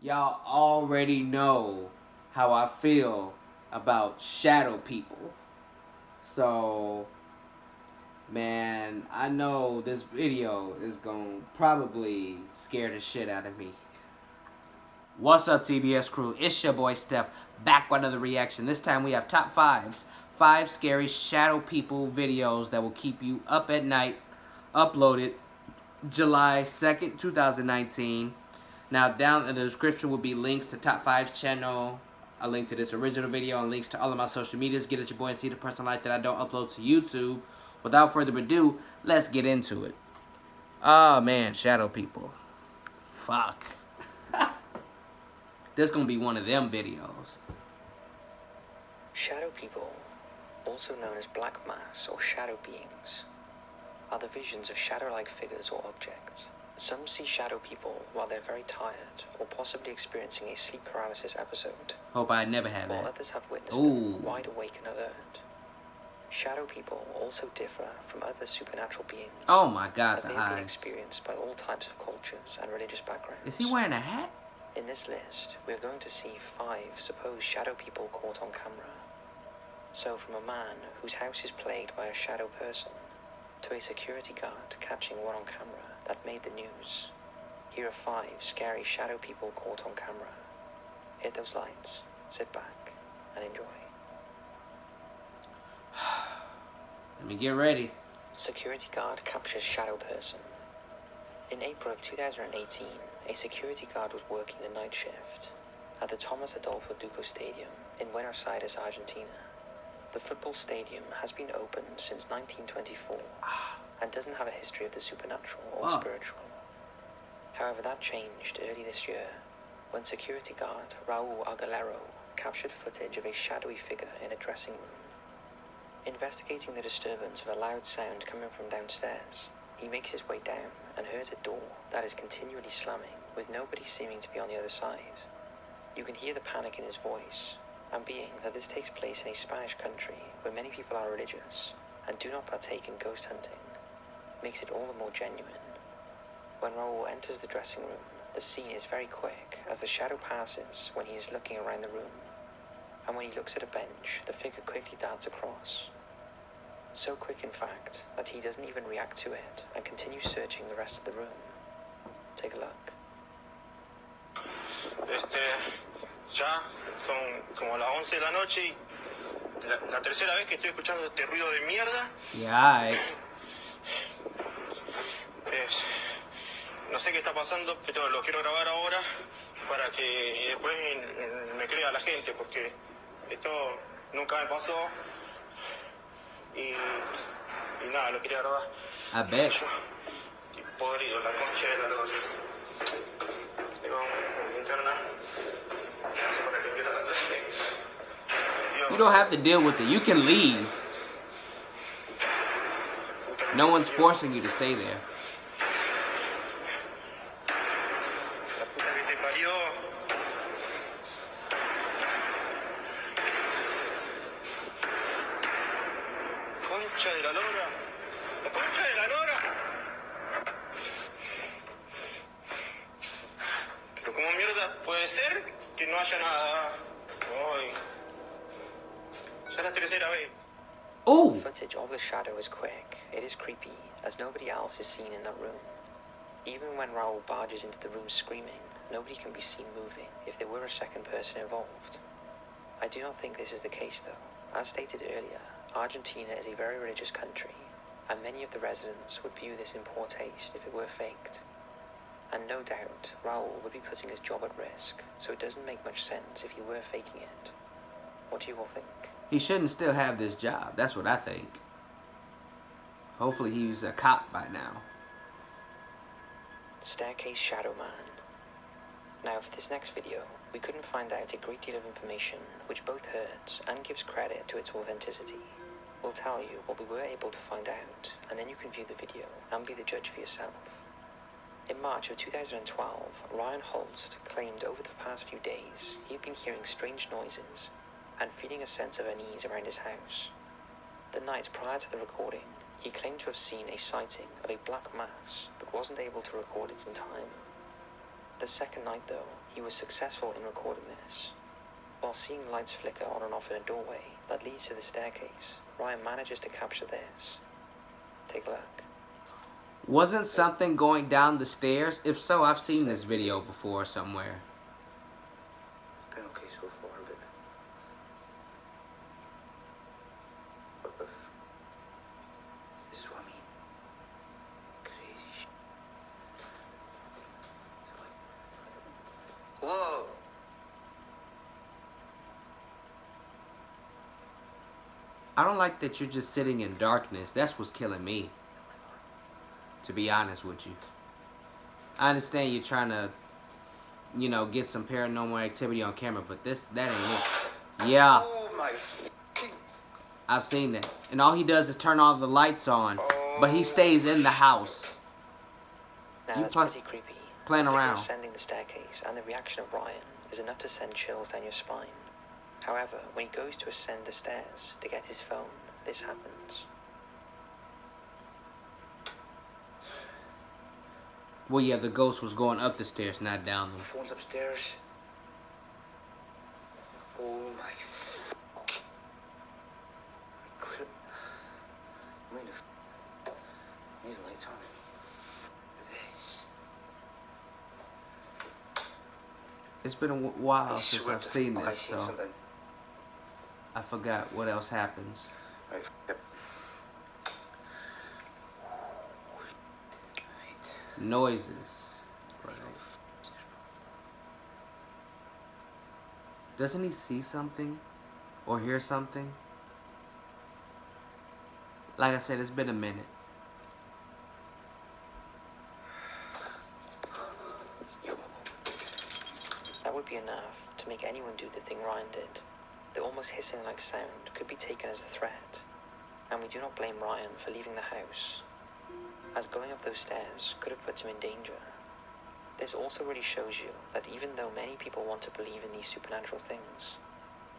Y'all already know how I feel about shadow people. So, man, I know this video is going to probably scare the shit out of me. What's up, TBS crew? It's your boy Steph, back with another reaction. This time we have top fives. 5 scary shadow people videos that will keep you up at night. Uploaded July 2nd, 2019. Now, down in the description will be links to Top 5's channel, a link to this original video, and links to all of my social medias. Get at your boy and see the person like that I don't upload to YouTube. Without further ado, let's get into it. Oh, man, shadow people. Fuck. This gonna be one of them videos. Shadow people, also known as black mass or shadow beings, are the visions of shadow-like figures or objects. Some see shadow people while they're very tired or possibly experiencing a sleep paralysis episode. Hope I never have while that. others have witnessed them wide awake and alert. Shadow people also differ from other supernatural beings. Oh my god, as they have been experienced by all types of cultures and religious backgrounds. Is he wearing a hat? In this list, we are going to see 5 supposed shadow people caught on camera. So from a man whose house is plagued by a shadow person, to a security guard catching one on camera that made the news, here are 5 scary shadow people caught on camera. Hit those lights, sit back, and enjoy. Let me get ready. Security guard captures shadow person. In April of 2018, a security guard was working the night shift at the Thomas Adolfo Duco Stadium in Buenos Aires, Argentina. The football stadium has been open since 1924 and doesn't have a history of the supernatural or spiritual. However, that changed early this year when security guard Raul Aguilera captured footage of a shadowy figure in a dressing room. Investigating the disturbance of a loud sound coming from downstairs, he makes his way down and hears a door that is continually slamming, with nobody seeming to be on the other side. You can hear the panic in his voice, and being that this takes place in a Spanish country where many people are religious and do not partake in ghost hunting, makes it all the more genuine. When Raul enters the dressing room, the scene is very quick as the shadow passes when he is looking around the room, and when he looks at a bench, the figure quickly darts across. So quick, in fact, that he doesn't even react to it and continues searching the rest of the room. Take a look. Ya son como las 11 de la noche y la tercera vez que estoy escuchando este ruido de mierda. Yeah. No sé qué está pasando, pero lo quiero grabar ahora para que después me crea la gente, porque esto nunca me pasó y nada, lo quería grabar. I bet. Estoy podrido, la concha de la lora. Tengo una linterna. You don't have to deal with it. You can leave. No one's forcing you to stay there. La puta que te parió. Concha de la lora. La concha de la lora. Pero como mierda puede ser que no haya nada. Ay. Ya es la tercera vez. Ooh. Footage of the shadow is quick. It is creepy, as nobody else is seen in that room. Even when Raul barges into the room screaming, nobody can be seen moving if there were a second person involved. I do not think this is the case though. As stated earlier, Argentina is a very religious country, and many of the residents would view this in poor taste if it were faked. And no doubt, Raul would be putting his job at risk, so it doesn't make much sense if he were faking it. What do you all think? He shouldn't still have this job. That's what I think. Hopefully he's a cop by now. Staircase Shadow Man. Now for this next video, we couldn't find out a great deal of information which both hurts and gives credit to its authenticity. We'll tell you what we were able to find out, and then you can view the video and be the judge for yourself. In March of 2012, Ryan Holst claimed over the past few days he'd been hearing strange noises and feeling a sense of unease around his house. The night prior to the recording, he claimed to have seen a sighting of a black mass, but wasn't able to record it in time. The second night, though, He was successful in recording this. While seeing lights flicker on and off in a doorway that leads to the staircase, Ryan manages to capture this. Take a look. Wasn't something going down the stairs? If so, I've seen this video before somewhere. It's been okay so far, but what the this is what I mean. Crazy shit. Whoa! I don't like that you're just sitting in darkness. That's what's killing me, to be honest with you. I understand you're trying to, you know, get some paranormal activity on camera, but that ain't it. Yeah, Oh my fucking. I've seen that. And all he does is turn all the lights on, but he stays in the house. Now You that's pl- pretty creepy. playing The figure around. ascending the staircase and the reaction of Ryan is enough to send chills down your spine. However, when he goes to ascend the stairs to get his phone, this happens. Well, yeah, the ghost was going up the stairs, not down them. Phone's upstairs. Oh my fuck. I couldn't. Leave the lights on. This. It's been a while I since swear I've to- seen oh, I this, seen so something. I forgot what else happens. Right. Yep. Noises. Right. Doesn't he see something? Or hear something? Like I said, it's been a minute. That would be enough to make anyone do the thing Ryan did. The almost hissing-like sound could be taken as a threat, and we do not blame Ryan for leaving the house, as going up those stairs could have put him in danger. This also really shows you that even though many people want to believe in these supernatural things,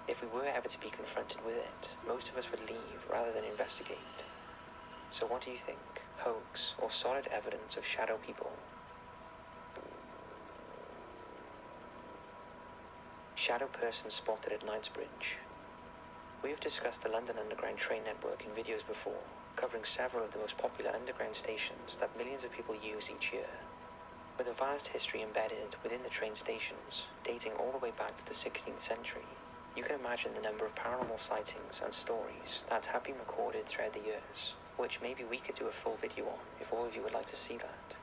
if we were ever to be confronted with it, most of us would leave rather than investigate. So what do you think? Hoax or solid evidence of shadow people? Shadow person spotted at Knightsbridge. We have discussed the London Underground train network in videos before, covering several of the most popular underground stations that millions of people use each year. With a vast history embedded within the train stations, dating all the way back to the 16th century, you can imagine the number of paranormal sightings and stories that have been recorded throughout the years, which maybe we could do a full video on if all of you would like to see that.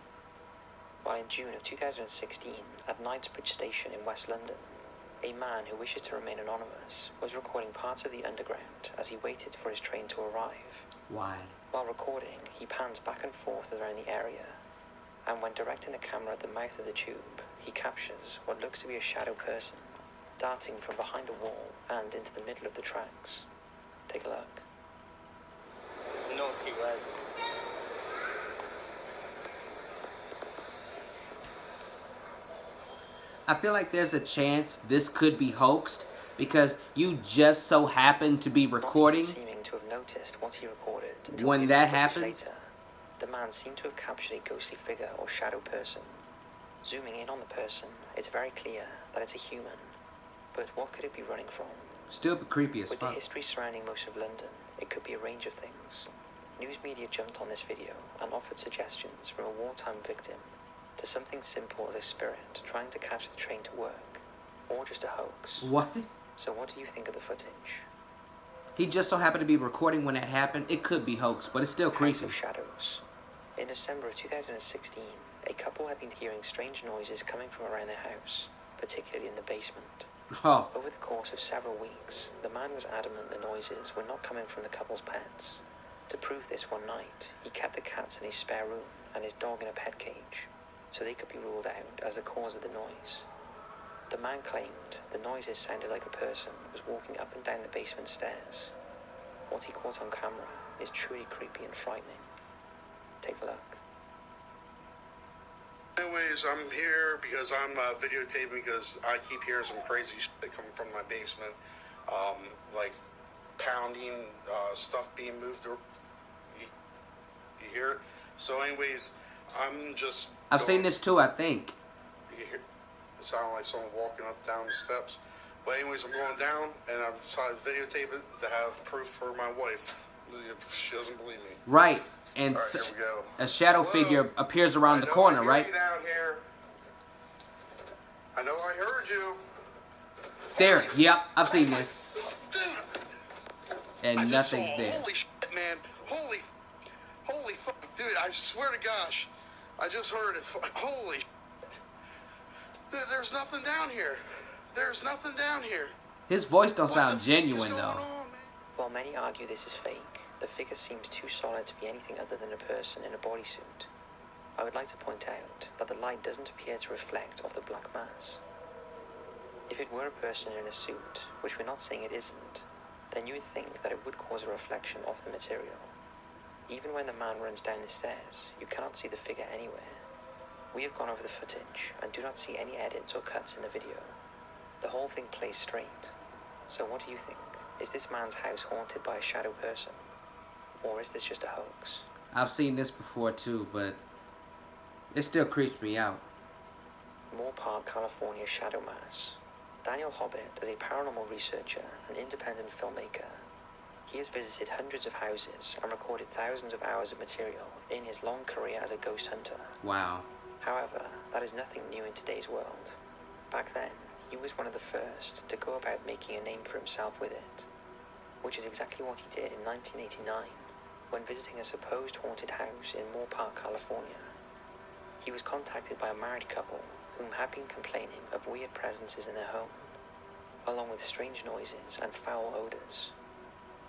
While in June of 2016, at Knightsbridge Station in West London, a man who wishes to remain anonymous was recording parts of the underground as he waited for his train to arrive. Why? While recording, he pans back and forth around the area, and when directing the camera at the mouth of the tube, he captures what looks to be a shadow person, darting from behind a wall and into the middle of the tracks. Take a look. Naughty lads. I feel like there's a chance this could be hoaxed because you just so happen to be recording. Not even seeming to have noticed what he recorded until When a few that footage happens? later, the man seemed to have captured a ghostly figure or shadow person. Zooming in on the person, it's very clear that it's a human. But what could it be running from? Still be creepy as With the fuck. history surrounding most of London, it could be a range of things. News media jumped on this video and offered suggestions from a wartime victim to something simple as a spirit trying to catch the train to work, or just a hoax. What? So what do you think of the footage? He just so happened to be recording when that happened. It could be hoax, but it's still House creepy. of Shadows. In December of 2016, a couple had been hearing strange noises coming from around their house, particularly in the basement. Oh, Over the course of several weeks, the man was adamant the noises were not coming from the couple's pets. To prove this one night, he kept the cats in a spare room and his dog in a pet cage, so they could be ruled out as the cause of the noise. The man claimed the noises sounded like a person was walking up and down the basement stairs. What he caught on camera is truly creepy and frightening. Take a look. Anyways, I'm here because I'm videotaping because I keep hearing some crazy shit coming from my basement, like pounding, stuff being moved. You hear it? So anyways, I'm just... I've seen this too, I think. You hear? It sounded like someone walking up down the steps. But anyways, I'm going down, and I've decided to videotape it to have proof for my wife. She doesn't believe me. Right. And All right, here we go. a shadow Hello? figure appears around the corner, right? I down here. I know I heard you. There. Yep, I've seen this. Dude, And I just nothing's saw, there. holy shit, man. Holy fuck. Dude, I swear to gosh. I just heard it. Holy shit. Dude, there's nothing down here. There's nothing down here. His voice don't sound What the genuine, fuck is though. going on, man? While many argue this is fake, the figure seems too solid to be anything other than a person in a bodysuit. I would like to point out that the light doesn't appear to reflect off the black mass. If it were a person in a suit, which we're not saying it isn't, then you would think that it would cause a reflection of the material. Even when the man runs down the stairs, you cannot see the figure anywhere. We have gone over the footage and do not see any edits or cuts in the video. The whole thing plays straight. So what do you think? Is this man's house haunted by a shadow person? Or is this just a hoax? I've seen this before too, but it still creeps me out. Moore Park, California shadow mass. Daniel Hobbit is a paranormal researcher and independent filmmaker. He has visited hundreds of houses and recorded thousands of hours of material in his long career as a ghost hunter. Wow. However, that is nothing new in today's world. Back then, he was one of the first to go about making a name for himself with it, which is exactly what he did in 1989 when visiting a supposed haunted house in Moore Park, California. He was contacted by a married couple whom had been complaining of weird presences in their home, along with strange noises and foul odors.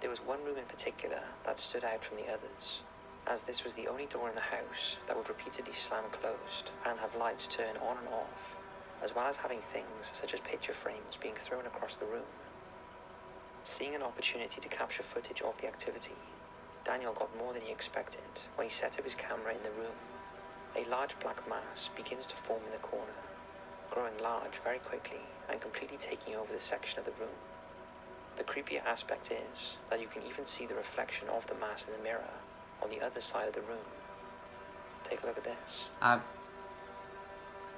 There was one room in particular that stood out from the others, as this was the only door in the house that would repeatedly slam closed and have lights turn on and off, as well as having things such as picture frames being thrown across the room. Seeing an opportunity to capture footage of the activity, Daniel got more than he expected when he set up his camera in the room. A large black mass begins to form in the corner, growing large very quickly and completely taking over the section of the room. The creepier aspect is that you can even see the reflection of the mass in the mirror on the other side of the room. Take a look at this.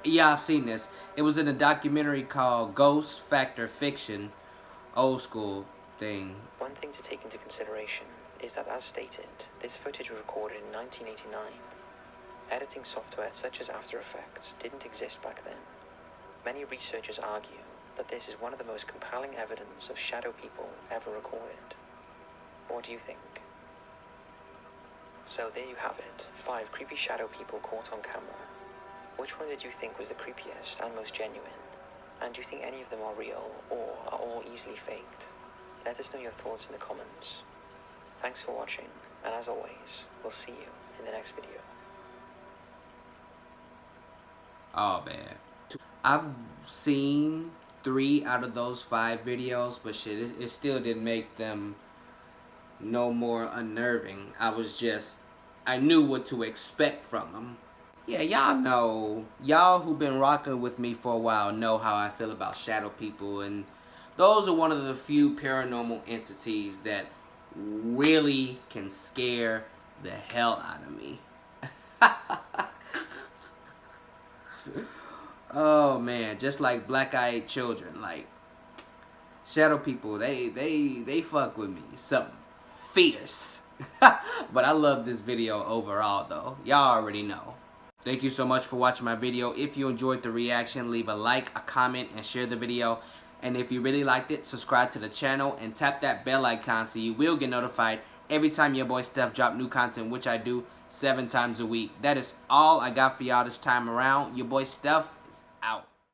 Yeah, I've seen this. It was in a documentary called Ghost Factor Fiction, old school thing. One thing to take into consideration is that, as stated, this footage was recorded in 1989. Editing software such as After Effects didn't exist back then. Many researchers argue that this is one of the most compelling evidence of shadow people ever recorded. What do you think? So there you have it, 5 creepy shadow people caught on camera. Which one did you think was the creepiest and most genuine? And do you think any of them are real or are all easily faked? Let us know your thoughts in the comments. Thanks for watching, and as always, we'll see you in the next video. Oh man, I've seen 3 out of those 5 videos, but shit, it still didn't make them no more unnerving. I knew what to expect from them. Yeah, y'all know, y'all who've been rocking with me for a while know how I feel about shadow people, and those are one of the few paranormal entities that really can scare the hell out of me. Oh man, just like black-eyed children, like shadow people, they fuck with me, something fierce. But I love this video overall though. Y'all already know. Thank you so much for watching my video. If you enjoyed the reaction, leave a like, a comment, and share the video. And if you really liked it, subscribe to the channel and tap that bell icon so you will get notified every time your boy Steph drop new content, which I do 7 times a week. That is all I got for y'all this time around. Your boy Steph is out.